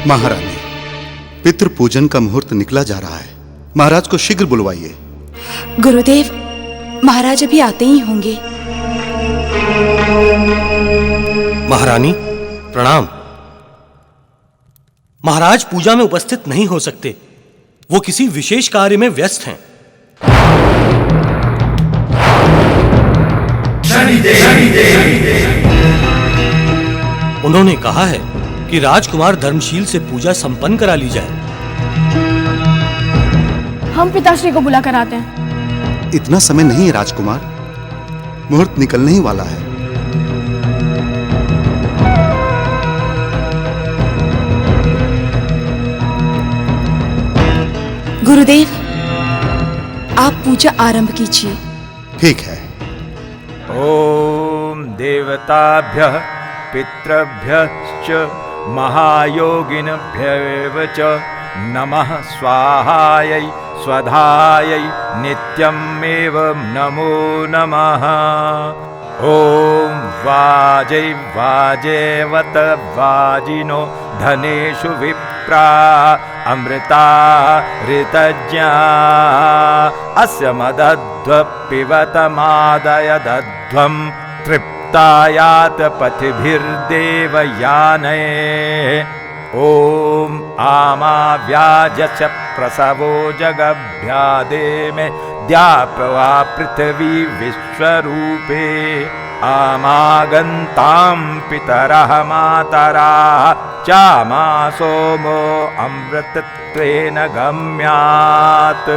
महारानी, पितृ पूजन का मुहूर्त निकला जा रहा है। महाराज को शीघ्र बुलवाइए। गुरुदेव, महाराज अभी आते ही होंगे। महारानी प्रणाम। महाराज पूजा में उपस्थित नहीं हो सकते, वो किसी विशेष कार्य में व्यस्त हैं। उन्होंने कहा है कि राजकुमार धर्मशील से पूजा संपन्न करा ली जाए। हम पिताश्री को बुला कर आते हैं। इतना समय नहीं है राजकुमार, मुहूर्त निकलने ही वाला है। गुरुदेव, आप पूजा आरंभ कीजिए। ठीक है। ओम देवताभ्यः पितृभ्यश्च महायोगिनभ्येव च नमः स्वाहायै स्वधायै नित्यमेव नमो नमः। ओम वाजै वाजेवत वाजिनो धनेषु विप्रा अमृता ऋतज्ञा अस्य मदध्व पिबतमादय दध्वं तृप्तायात पथिभिर्देवयाने। ओम आमाव्याजच प्रसवो जगभ्यादे में द्यापवा पृथ्वी विश्वरूपे आमागन्तां पितरः मातराः चामा सोमो अमृतत्वेन गम्यात्।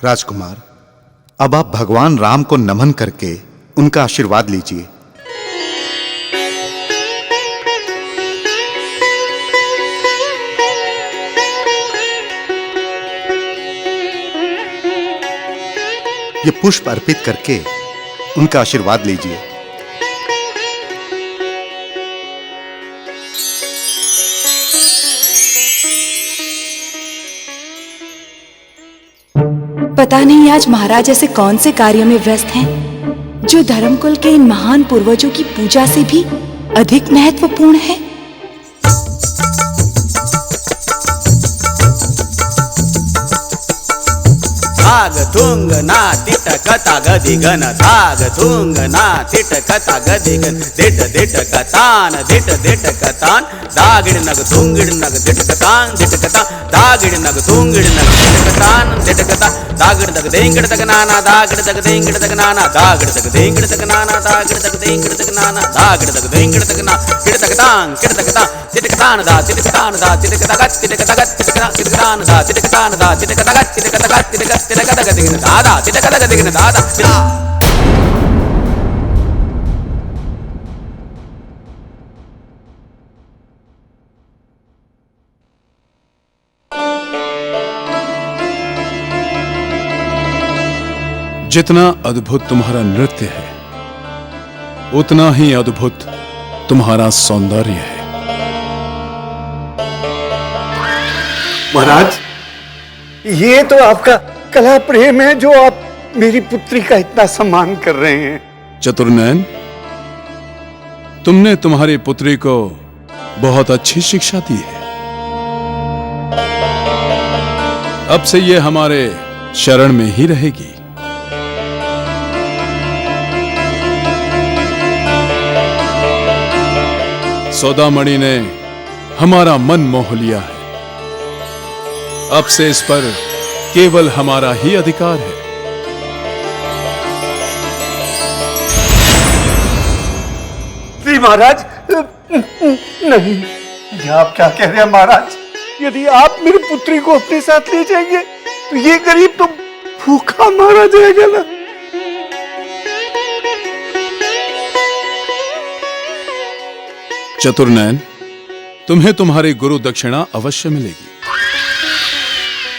राजकुमार, अब आप भगवान राम को नमन करके उनका आशीर्वाद लीजिए। ये पुष्प अर्पित करके उनका आशीर्वाद लीजिए। पता नहीं आज महाराज ऐसे कौन से कार्य में व्यस्त हैं, जो धर्मकुल के इन महान पूर्वजों की पूजा से भी अधिक महत्वपूर्ण है। धाग थुंग ना तिट कथा गदी गन धाग थुंग ना तिट कथा गदी गन दिट दिट कतान दिट दिट कतान दागिड़ नग थुंगिड़ नग दिट कतान दिट कता दागिड़ नग थुंगिड़ नग दिट कतान दिट कता दागिड़ दग देंगिड़ तक नाना दागिड़ दग देंगिड़ तक नाना दागिड़ दग देंगिड़ तक नाना दागिड़ दग देंगिड़ तक नाना दागिड़ दग देंगिड़ तक ना किड़ तक तान किड़ तक ता तिट कतान दा तिट कतान दा तिट कता गत तिट कता गत तिट कतान दा तिट कतान दा तिट कता गत तिट कता गत तिट कता दादा तिट कता गत दादा। जितना अद्भुत तुम्हारा नृत्य है, उतना ही अद्भुत तुम्हारा सौंदर्य है। महाराज, ये तो आपका कला प्रेम है जो आप मेरी पुत्री का इतना सम्मान कर रहे हैं। चतुर्नयन, तुमने तुम्हारी पुत्री को बहुत अच्छी शिक्षा दी है। अब से ये हमारे शरण में ही रहेगी। सौदामणि ने हमारा मन मोह लिया है। अब से इस पर केवल हमारा ही अधिकार है। नहीं महाराज, नहीं। ये आप क्या कह रहे हैं महाराज? यदि आप मेरी पुत्री को अपने साथ ले जाएंगे तो ये गरीब तो भूखा मारा जाएगा ना। चतुर्नयन, तुम्हें तुम्हारी गुरु दक्षिणा अवश्य मिलेगी।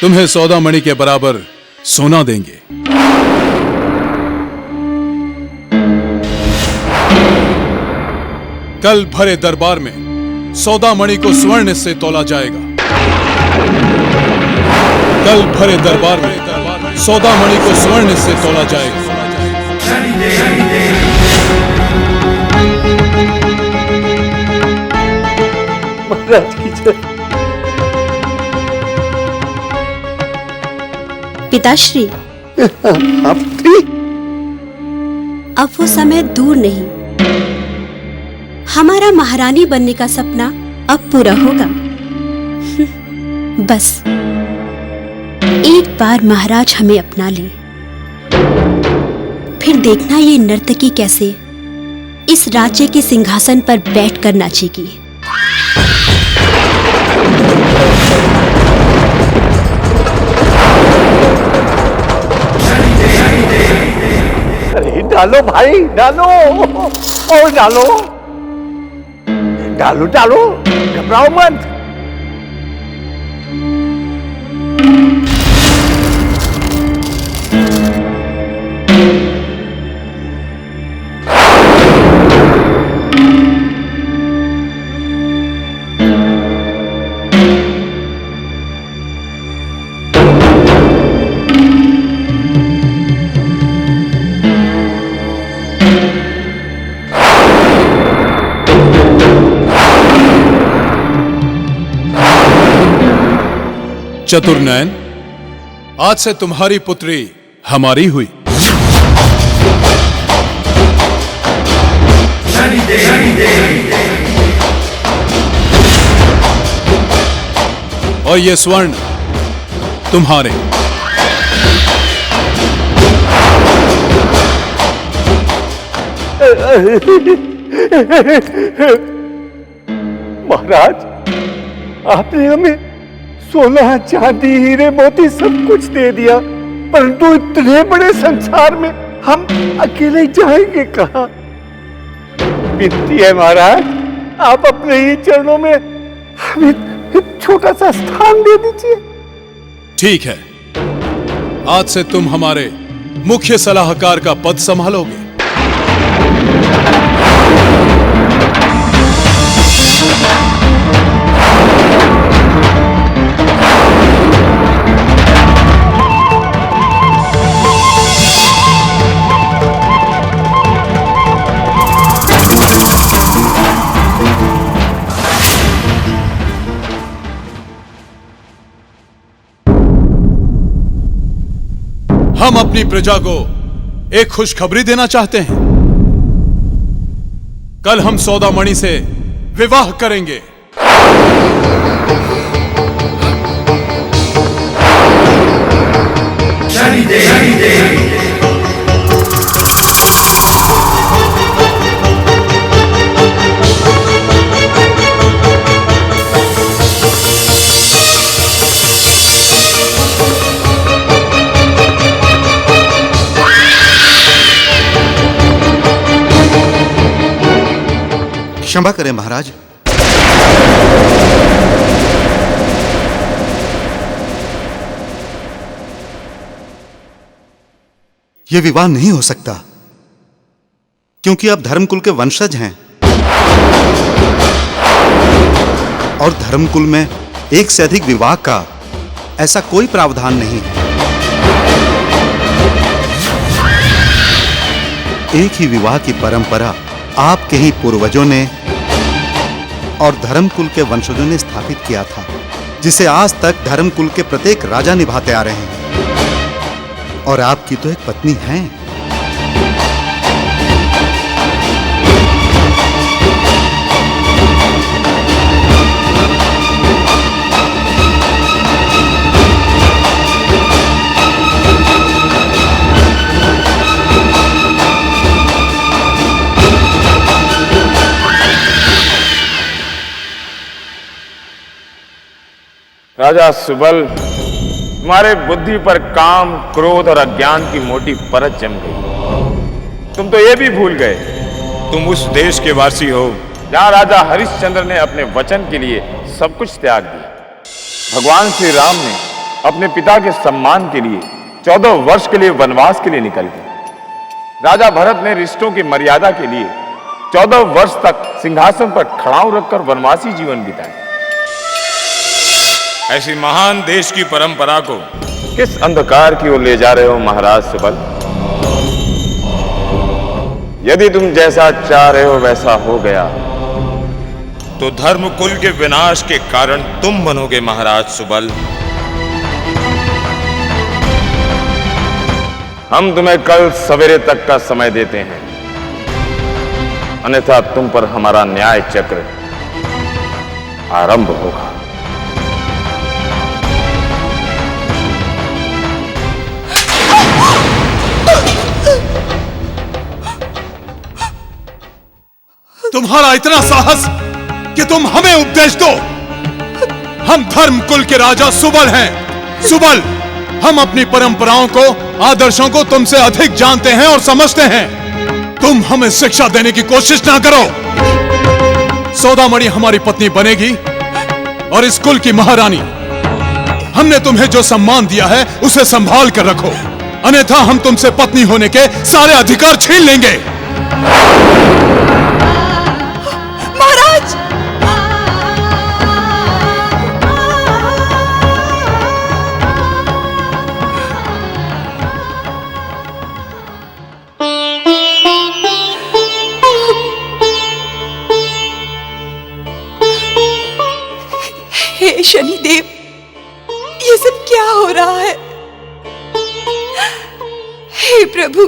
तुम्हें सौदामणि के बराबर सोना देंगे। कल भरे दरबार में सौदामणि को स्वर्ण से तोला जाएगा। कल भरे दरबार में सौदामणि को स्वर्ण से तोला जाएगा। महाराज की जय। पिताश्री, आप ठीक? अब वो समय दूर नहीं। हमारा महारानी बनने का सपना अब पूरा होगा। बस एक बार महाराज हमें अपना ले, फिर देखना ये नर्तकी कैसे इस राज्य के सिंहासन पर बैठकर नाचेगी। अरे डालो भाई, डालो और डालो, डालो डालो, घबराओ मत। चतुर्नयन, आज से तुम्हारी पुत्री हमारी हुई। और ये स्वर्ण तुम्हारे। महाराज, आपने हमें सोना चांदी हीरे मोती सब कुछ दे दिया, परंतु इतने बड़े संसार में हम अकेले जाएंगे कहां? विनती है महाराज, आप अपने ही चरणों में हमें एक छोटा सा स्थान दे दीजिए। ठीक है, आज से तुम हमारे मुख्य सलाहकार का पद संभालोगे। हम अपनी प्रजा को एक खुशखबरी देना चाहते हैं। कल हम सौदामणि से विवाह करेंगे। क्षमा करें महाराज, यह विवाह नहीं हो सकता, क्योंकि आप धर्मकुल के वंशज हैं और धर्मकुल में एक से अधिक विवाह का ऐसा कोई प्रावधान नहीं है। एक ही विवाह की परंपरा आपके ही पूर्वजों ने और धर्मकुल के वंशजों ने स्थापित किया था, जिसे आज तक धर्मकुल के प्रत्येक राजा निभाते आ रहे हैं। और आपकी तो एक पत्नी है। राजा सुबल, तुम्हारे बुद्धि पर काम, क्रोध और अज्ञान की मोटी परत जम गई। तुम तो ये भी भूल गए तुम उस देश के वासी हो जहां राजा हरिश्चंद्र ने अपने वचन के लिए सब कुछ त्याग दिया। भगवान श्री राम ने अपने पिता के सम्मान के लिए 14 वर्ष के लिए वनवास के लिए निकल गए। राजा भरत ने रिश्तों की मर्यादा के लिए 14 वर्ष तक सिंहासन पर खड़ाऊ रखकर वनवासी जीवन बिताए। ऐसी महान देश की परंपरा को किस अंधकार की ओर ले जा रहे हो महाराज सुबल? यदि तुम जैसा चाह रहे हो वैसा हो गया तो धर्म कुल के विनाश के कारण तुम बनोगे महाराज सुबल। हम तुम्हें कल सवेरे तक का समय देते हैं, अन्यथा तुम पर हमारा न्याय चक्र आरंभ होगा। तुम्हारा इतना साहस कि तुम हमें उपदेश दो। हम धर्म कुल के राजा सुबल हैं। सुबल, हम अपनी परंपराओं को, आदर्शों को तुमसे अधिक जानते हैं और समझते हैं। तुम हमें शिक्षा देने की कोशिश ना करो। सौदामणि हमारी पत्नी बनेगी और इस कुल की महारानी। हमने तुम्हें जो सम्मान दिया है उसे संभाल कर रखो, अन्यथा हम तुमसे पत्नी होने के सारे अधिकार छीन लेंगे। महाराज! हे शनिदेव, ये सब क्या हो रहा है? हे प्रभु,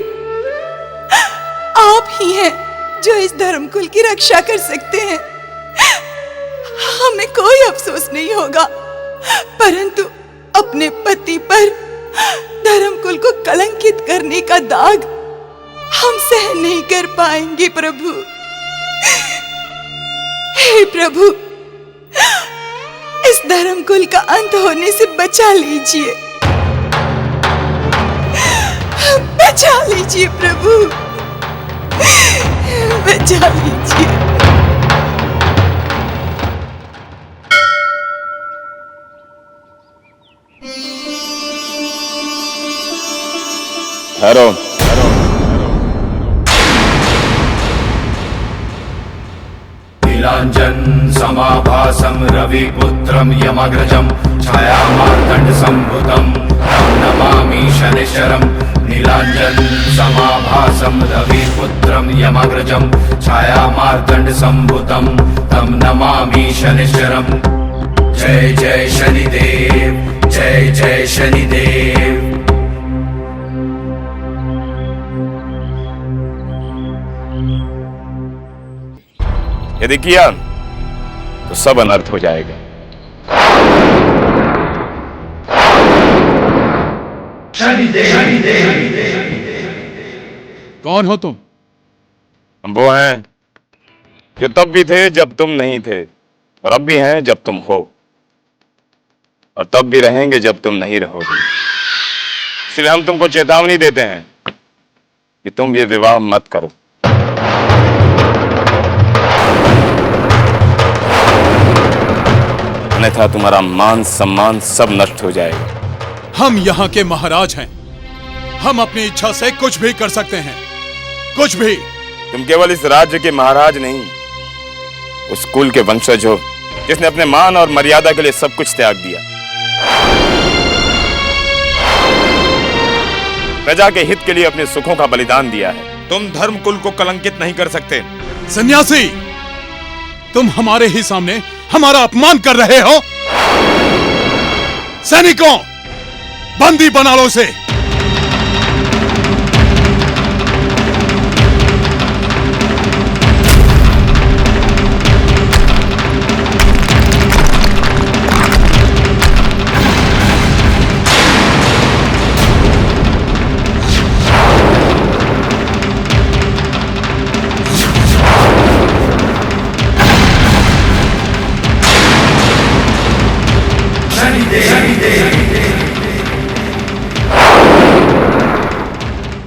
आप ही हैं जो इस धर्मकुल की रक्षा कर सकते हैं। हमें कोई अफसोस नहीं होगा, परंतु अपने पति पर धर्मकुल को कलंकित करने का दाग हम सहन नहीं कर पाएंगे प्रभु। हे प्रभु, इस धर्मकुल का अंत होने से बचा लीजिए, बचा लीजिए प्रभु, बचा लीजिए। ठहरो। नीलांजन समाभासम रविपुत्रम यमग्रजम छायामार्तंड संभुतम तं नमामि शनिश्चरम। नीलांजन समाभासम रविपुत्रम यमग्रजम छायामार्तंड संभुतम तं नमामि शनिश्चरम। जय जय शनिदेव, जय जय शनिदेव। यदि किया तो सब अनर्थ हो जाएगा। कौन हो तुम? हम वो हैं जो तब भी थे जब तुम नहीं थे, और अब भी हैं जब तुम हो, और तब भी रहेंगे जब तुम नहीं रहोगे। इसलिए हम तुमको चेतावनी देते हैं कि तुम ये विवाह मत करो। अन्यथा तुम्हारा मान सम्मान सब नष्ट हो जाएगा। हम यहाँ के महाराज हैं। हम अपनी इच्छा से कुछ भी कर सकते हैं, कुछ भी। तुम केवल इस राज्य के महाराज नहीं, उस कुल के वंशज हो जिसने अपने मान और मर्यादा के लिए सब कुछ त्याग दिया। प्रजा के हित के लिए अपने सुखों का बलिदान दिया है। तुम धर्म कुल को कलंकित नहीं कर सकते। सन्यासी, तुम हमारे ही सामने हमारा अपमान कर रहे हो। सैनिकों, बंदी बना लो उसे।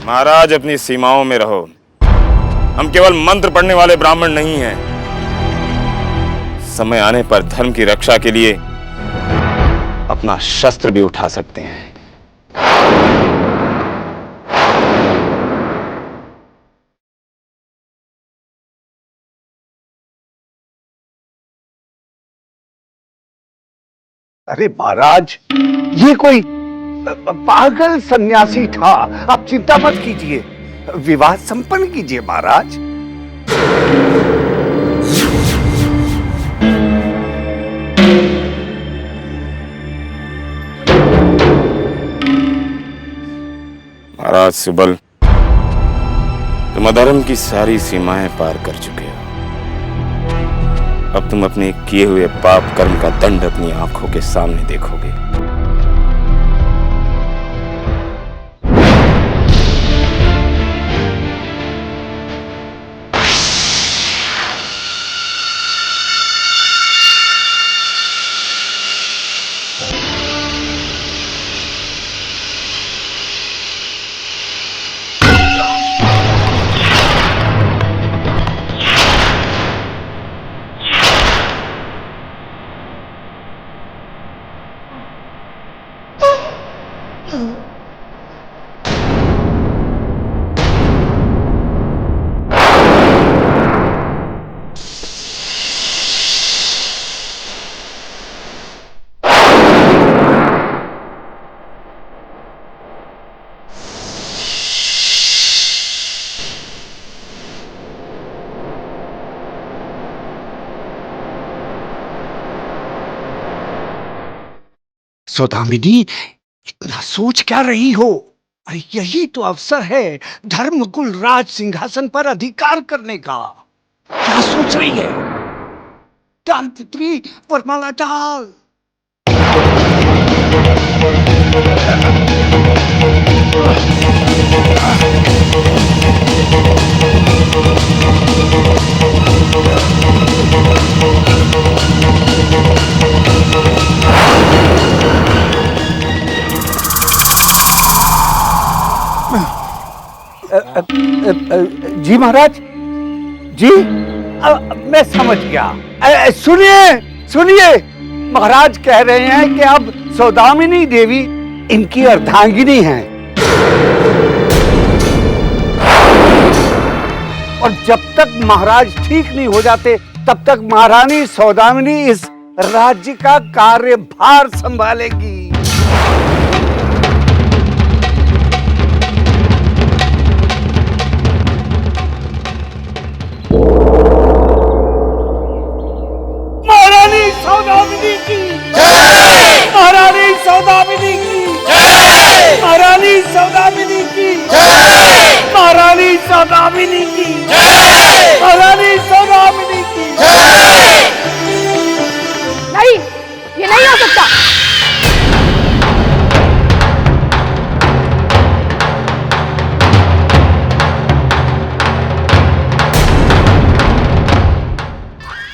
महाराज, अपनी सीमाओं में रहो। हम केवल मंत्र पढ़ने वाले ब्राह्मण नहीं हैं। समय आने पर धर्म की रक्षा के लिए अपना शस्त्र भी उठा सकते हैं। अरे महाराज, ये कोई पागल सन्यासी था। आप चिंता मत कीजिए, विवाह संपन्न कीजिए महाराज। महाराज सुबल, तुम अधर्म की सारी सीमाएं पार कर चुके हो। अब तुम अपने किए हुए पाप कर्म का दंड अपनी आंखों के सामने देखोगे। सौदामिनी, इतना सोच क्या रही हो? अरे यही तो अवसर है धर्मकुल राज सिंहासन पर अधिकार करने का। क्या सोच रही है? डाल पुत्री, वरमाला डाल। जी महाराज जी, मैं समझ गया। सुनिए सुनिए, महाराज कह रहे हैं कि अब सौदामिनी देवी इनकी अर्धांगिनी हैं और जब तक महाराज ठीक नहीं हो जाते तब तक महारानी सौदामिनी इस राज्य का कार्यभार संभालेगी। सौदामिनी की जय! महारानी सौदामिनी की जय! महारानी सौदामिनी की जय! महारानी सौदामिनी की जय! महारानी सौदामिनी की जय! नहीं, ये नहीं हो सकता।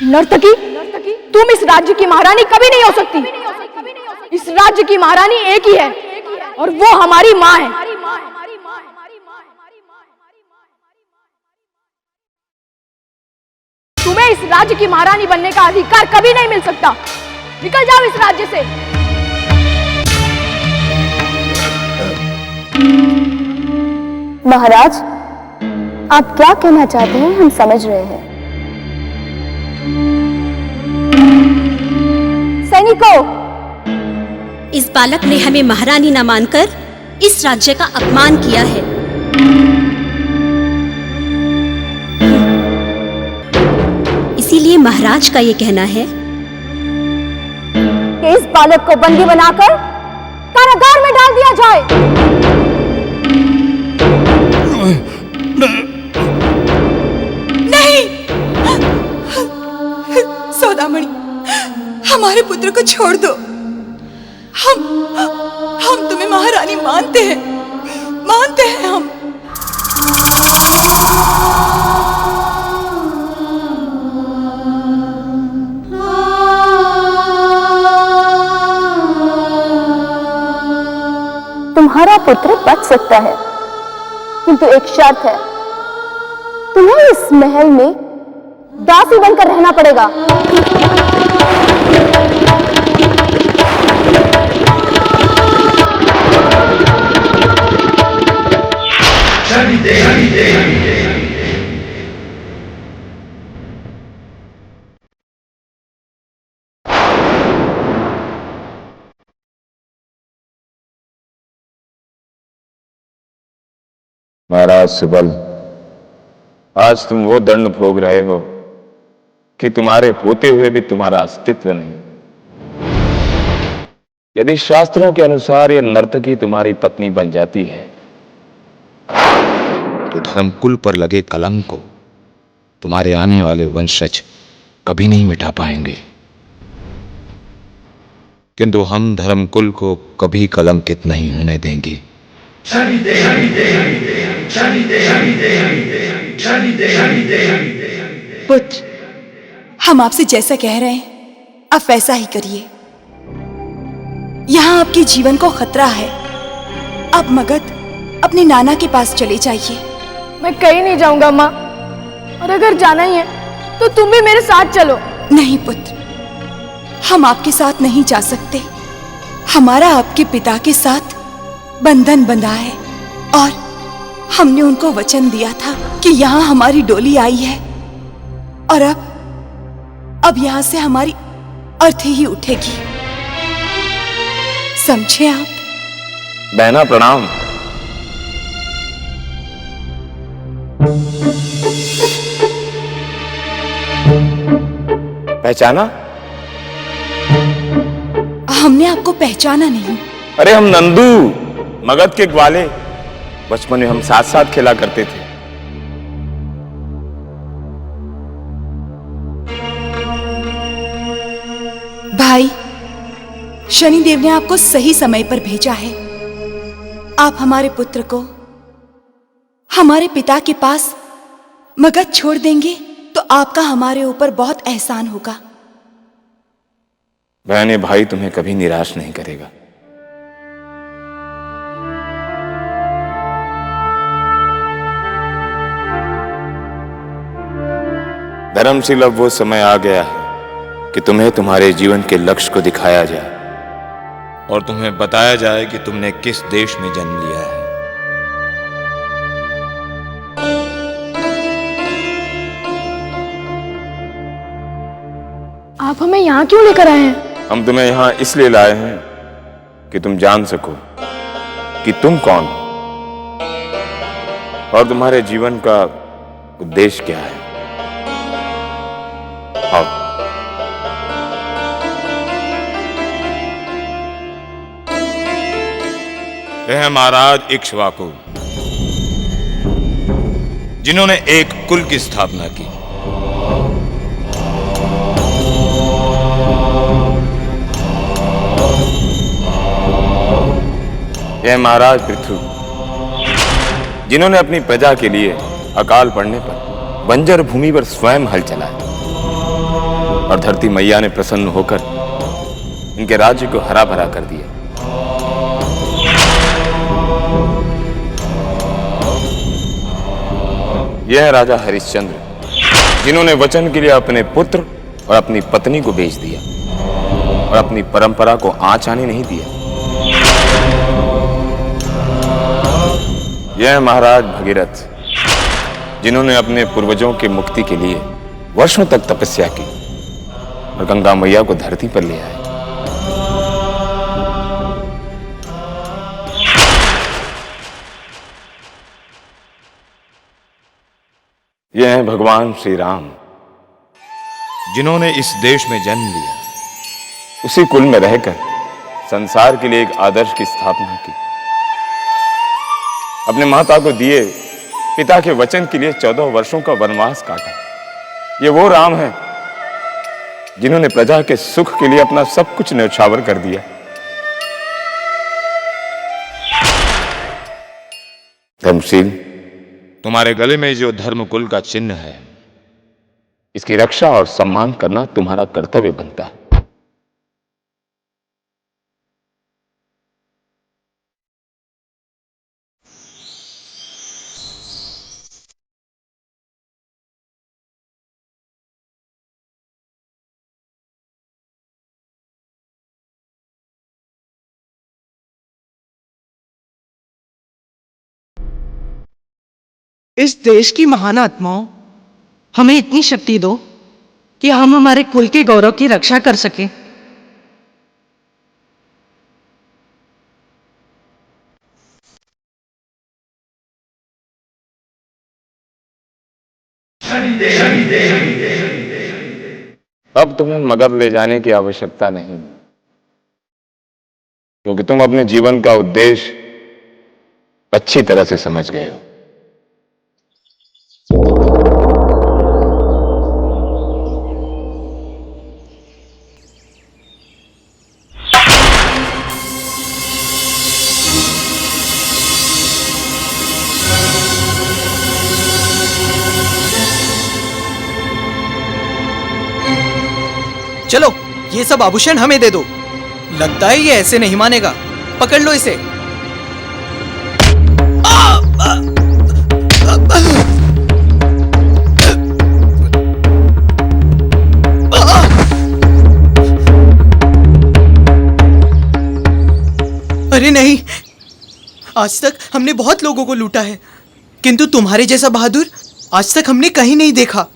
नर्तकी, तुम इस राज्य की महारानी कभी नहीं हो सकती। इस राज्य की महारानी एक ही है और वो हमारी माँ है। तुम्हें इस राज्य की महारानी बनने का अधिकार कभी नहीं मिल सकता। निकल जाओ इस राज्य से। महाराज, आप क्या कहना चाहते हैं हम समझ रहे हैं। सैनिकों, इस बालक ने हमें महारानी न मानकर इस राज्य का अपमान किया है। इसीलिए महाराज का ये कहना है कि इस बालक को बंदी बनाकर कारागार में डाल दिया जाए। नहीं, सौदामणि, हमारे पुत्र को छोड़ दो। हम तुम्हें महारानी मानते हैं हम। तुम्हारा पुत्र बच सकता है, किंतु एक शर्त है, तुम्हें इस महल में दासी बनकर रहना पड़ेगा। महाराज सुबल, आज तुम वो दंड भोग रहे हो कि तुम्हारे होते हुए भी तुम्हारा अस्तित्व नहीं। यदि शास्त्रों के अनुसार ये नर्तकी तुम्हारी पत्नी बन जाती है तो धर्मकुल पर लगे कलंक को तुम्हारे आने वाले वंशज कभी नहीं मिटा पाएंगे। किंतु हम धर्मकुल को कभी कलंकित नहीं होने देंगे। पुत्र, हम आपसे जैसा कह रहे हैं आप वैसा ही करिए। यहाँ आपके जीवन को खतरा है। आप मगध अपने नाना के पास चले जाइए। मैं कहीं नहीं जाऊंगा माँ, और अगर जाना ही है तो तुम भी मेरे साथ चलो। नहीं पुत्र, हम आपके साथ नहीं जा सकते। हमारा आपके पिता के साथ बंधन बंधा है और हमने उनको वचन दिया था कि यहाँ हमारी डोली आई है और अब यहाँ से हमारी अर्थी ही उठेगी। समझे आप? बहना प्रणाम। पहचाना? हमने आपको पहचाना नहीं। अरे हम नंदू, मगध के ग्वाले। बचपन में हम साथ साथ खेला करते थे। भाई, शनिदेव ने आपको सही समय पर भेजा है। आप हमारे पुत्र को हमारे पिता के पास मगध छोड़ देंगे तो आपका हमारे ऊपर बहुत एहसान होगा। बहने, भाई तुम्हें कभी निराश नहीं करेगा। धर्मशील, अब वो समय आ गया है कि तुम्हें तुम्हारे जीवन के लक्ष्य को दिखाया जाए और तुम्हें बताया जाए कि तुमने किस देश में जन्म लिया है। आप हमें यहाँ क्यों लेकर आए हैं? हम तुम्हें यहां इसलिए लाए हैं कि तुम जान सको कि तुम कौन हो और तुम्हारे जीवन का उद्देश्य क्या है। आओ। यह है महाराज इक्ष्वाकु, जिन्होंने एक कुल की स्थापना की। यह महाराज पृथु, जिन्होंने अपनी प्रजा के लिए अकाल पड़ने पर बंजर भूमि पर स्वयं हल चलाया और धरती मैया ने प्रसन्न होकर इनके राज्य को हरा भरा कर दिया। यह है राजा हरिश्चंद्र, जिन्होंने वचन के लिए अपने पुत्र और अपनी पत्नी को बेच दिया और अपनी परंपरा को आँच आने नहीं दिया। यह है महाराज भगीरथ, जिन्होंने अपने पूर्वजों के मुक्ति के लिए वर्षों तक तपस्या की और गंगा मैया को धरती पर ले आए। यह है भगवान श्री राम, जिन्होंने इस देश में जन्म लिया, उसी कुल में रहकर संसार के लिए एक आदर्श की स्थापना की, अपने माता को दिए पिता के वचन के लिए 14 वर्षों का वनवास काटा। ये वो राम है जिन्होंने प्रजा के सुख के लिए अपना सब कुछ न्यौछावर कर दिया। धर्मशील, तुम्हारे गले में जो धर्मकुल का चिन्ह है, इसकी रक्षा और सम्मान करना तुम्हारा कर्तव्य बनता है। इस देश की महान आत्माओं, हमें इतनी शक्ति दो कि हम हमारे कुल के गौरव की रक्षा कर सकें। अब तुम्हें मगध ले जाने की आवश्यकता नहीं, क्योंकि तुम अपने जीवन का उद्देश्य अच्छी तरह से समझ गए हो। चलो ये सब आभूषण हमें दे दो। लगता है ये ऐसे नहीं मानेगा। पकड़ लो इसे। अरे नहीं, आज तक हमने बहुत लोगों को लूटा है, किंतु तुम्हारे जैसा बहादुर आज तक हमने कहीं नहीं देखा।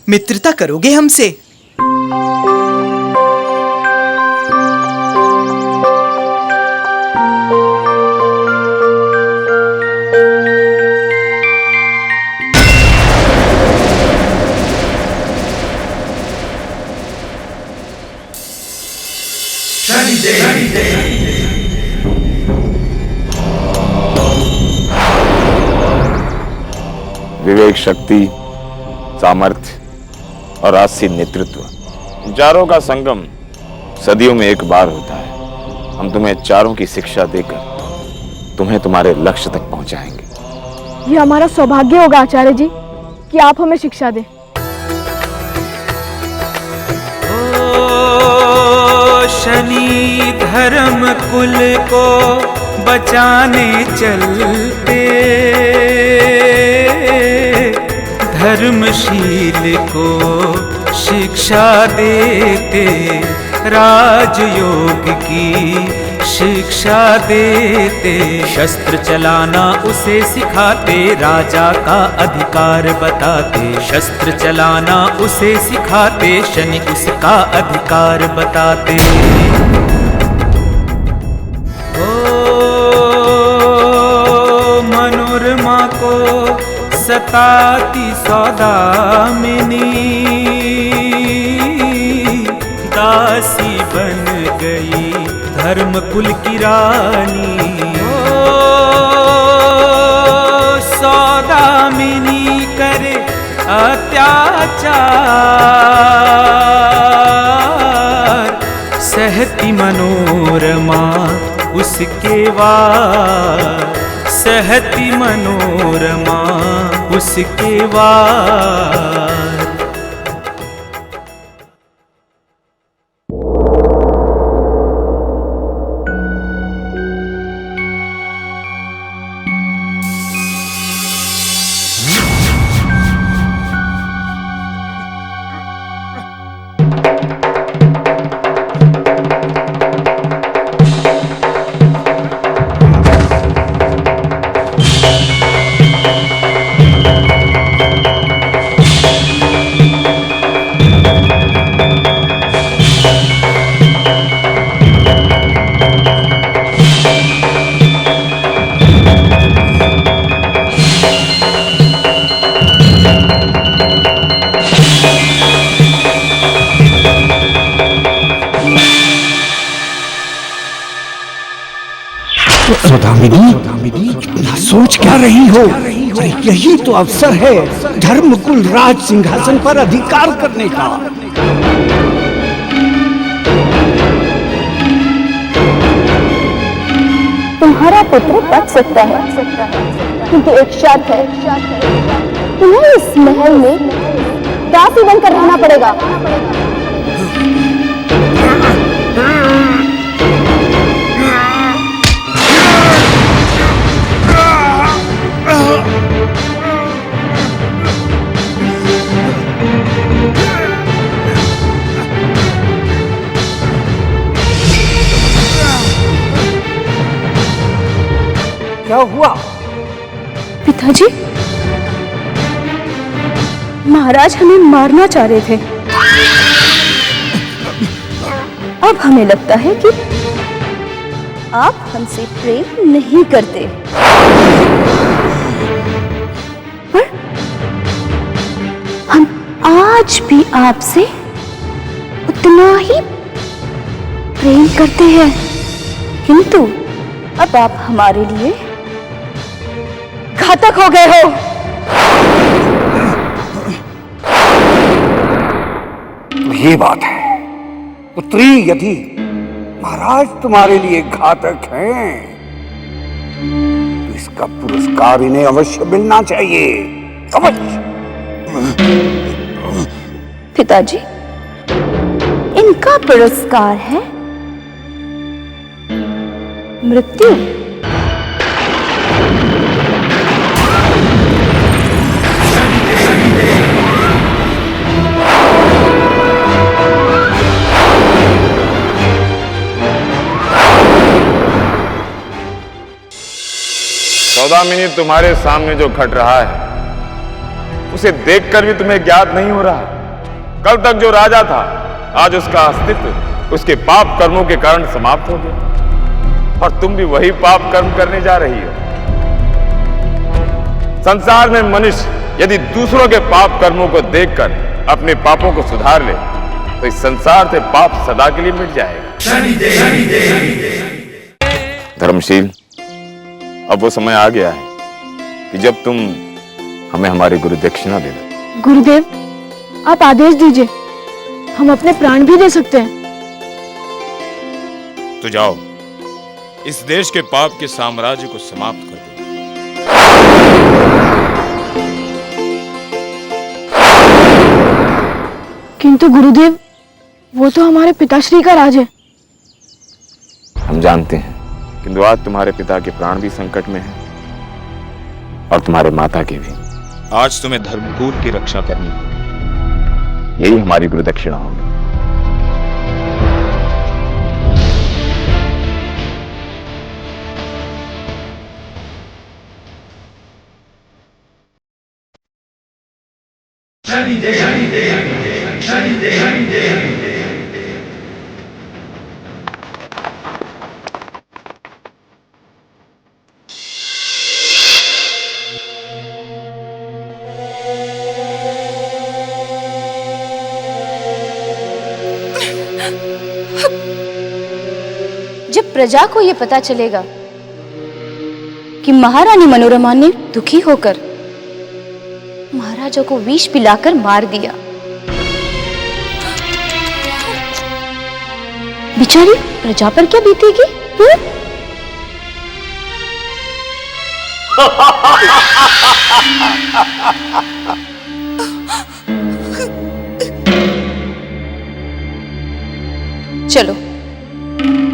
मित्रता करोगे हमसे? विवेक, शक्ति, सामर्थ्य और आसी नेतृत्व, चारों का संगम सदियों में एक बार होता है। हम तुम्हें चारों की शिक्षा देकर तुम्हें तुम्हारे लक्ष्य तक पहुंचाएंगे। ये हमारा सौभाग्य होगा आचार्य जी कि आप हमें शिक्षा दें। शनि धर्म कुल को बचाने चलते, धर्मशील को शिक्षा देते, राजयोग की शिक्षा देते। शस्त्र चलाना उसे सिखाते, राजा का अधिकार बताते। शस्त्र चलाना उसे सिखाते, शनि उसका अधिकार बताते। मनोरमा को सताती सौदामिनी, दासी बन गई धर्म कुल की रानी। सौदामिनी करे अत्याचार, सहती मनोरमा उसके वार। सहती मनोरमा उसके वार। सौदामिनी, सोच क्या रही हो? अरे यही तो अवसर है धर्मकुल राज सिंहासन पर अधिकार करने का। तुम्हारा पुत्र बच सकता है, किंतु एक शर्त है, तुम्हें इस महल में दासी बनकर रहना पड़ेगा। क्या हुआ? पिताजी, महाराज हमें मारना चाह रहे थे। अब हमें लगता है कि आप हमसे प्रेम नहीं करते, आज भी आपसे उतना ही प्रेम करते हैं, किंतु अब आप हमारे लिए घातक हो गए हो। तो ये बात है पुत्री, यदि महाराज तुम्हारे लिए घातक हैं तो इसका पुरस्कार इन्हें अवश्य मिलना चाहिए, अवश्य। पिताजी, इनका पुरस्कार है मृत्यु। सौदामिनी, तुम्हारे सामने जो घट रहा है उसे देखकर भी तुम्हें ज्ञात नहीं हो रहा। कल तक जो राजा था, आज उसका अस्तित्व उसके पाप कर्मों के कारण समाप्त हो गया, और तुम भी वही पाप कर्म करने जा रही हो। संसार में मनुष्य यदि दूसरों के पाप कर्मों को देखकर अपने पापों को सुधार ले तो इस संसार से पाप सदा के लिए मिट जाएगा। धर्मशील, अब वो समय आ गया है कि जब तुम हमें हमारी गुरु दक्षिणा देना। गुरुदेव, आप आदेश दीजिए, हम अपने प्राण भी दे सकते हैं। तो जाओ, इस देश के पाप के साम्राज्य को समाप्त कर दो। किंतु गुरुदेव, वो तो हमारे पिताश्री का राज है। हम जानते हैं, किंतु आज तुम्हारे पिता के प्राण भी संकट में हैं और तुम्हारे माता के भी। आज तुम्हें धर्मकूल की रक्षा करनी है, यही हमारी गुरु दक्षिणा होगी। जब प्रजा को यह पता चलेगा कि महारानी मनोरमा ने दुखी होकर महाराजा को विष पिलाकर मार दिया, बेचारी प्रजा पर क्या बीतेगी? चलो,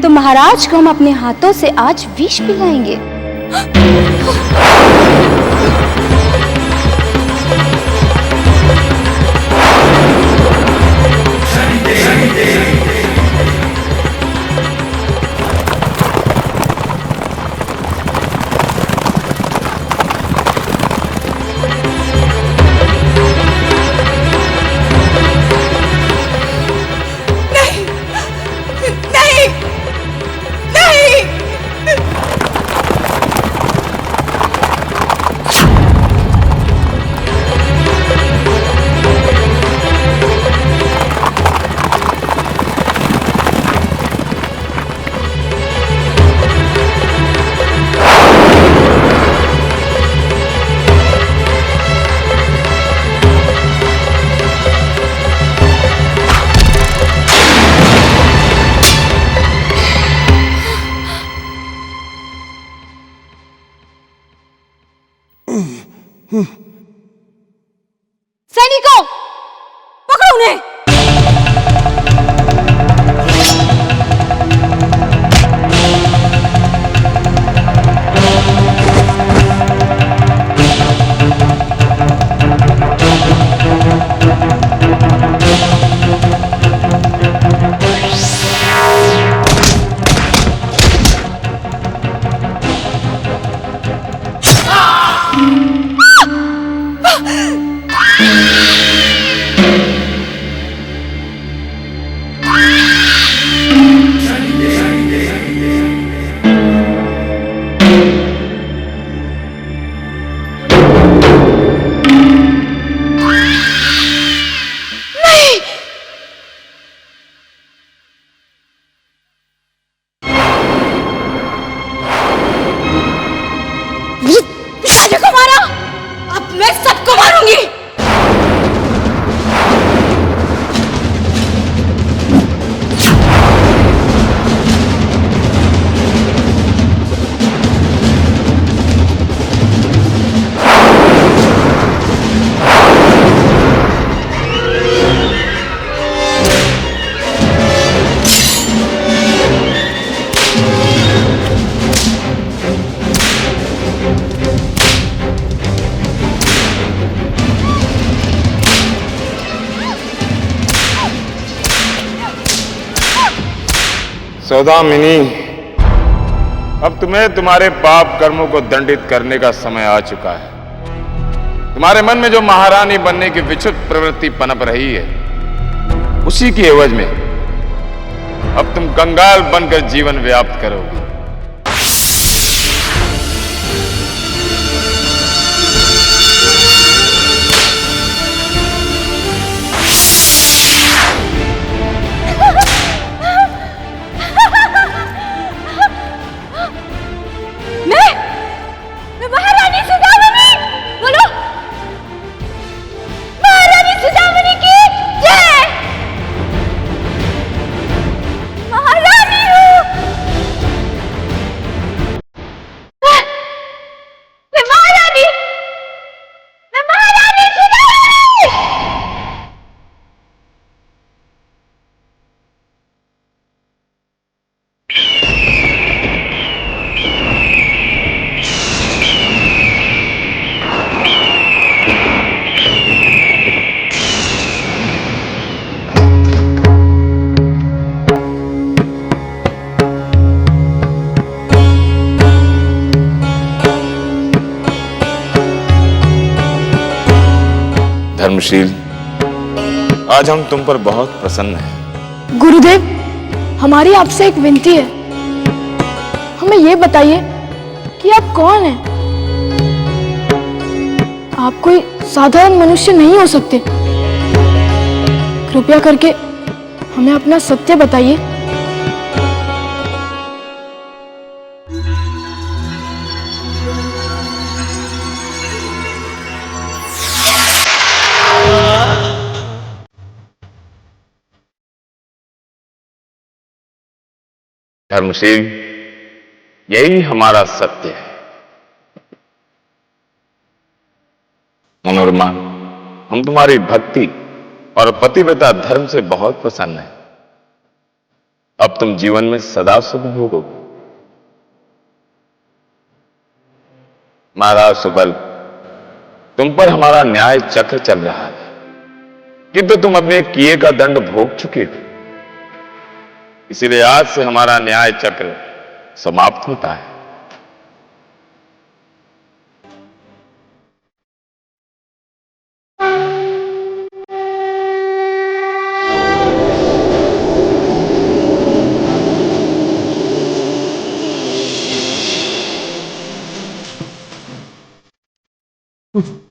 तो महाराज को हम अपने हाथों से आज विष पिलाएंगे। सैनिकों, पकड़ो उन्हें। सौदामिनी, अब तुम्हें तुम्हारे पाप कर्मों को दंडित करने का समय आ चुका है। तुम्हारे मन में जो महारानी बनने की विचुत प्रवृत्ति पनप रही है, उसी की एवज में अब तुम कंगाल बनकर जीवन व्याप्त करोगे। मैं महारानी सुदामनी, बोलो, महारानी सुदामनी की जय। महारानी हूँ मैं, महारानी सुदामनी। धर्मशील, आज हम तुम पर बहुत प्रसन्न हैं। गुरुदेव, हमारी आपसे एक विनती है। हमें ये बताइए कि आप कौन हैं? आप कोई साधारण मनुष्य नहीं हो सकते। कृपया करके हमें अपना सत्य बताइए। धर्मशील, यही हमारा सत्य है। मनोरमा, हम तुम्हारी भक्ति और पतिव्रता धर्म से बहुत प्रसन्न हैं। अब तुम जीवन में सदा सुख भोगोगे। महाराज सुबल, तुम पर हमारा न्याय चक्र चल रहा है, किंतु तुम अपने किए का दंड भोग चुके हो। इसीलिए आज से हमारा न्याय चक्र समाप्त होता है। हम्म।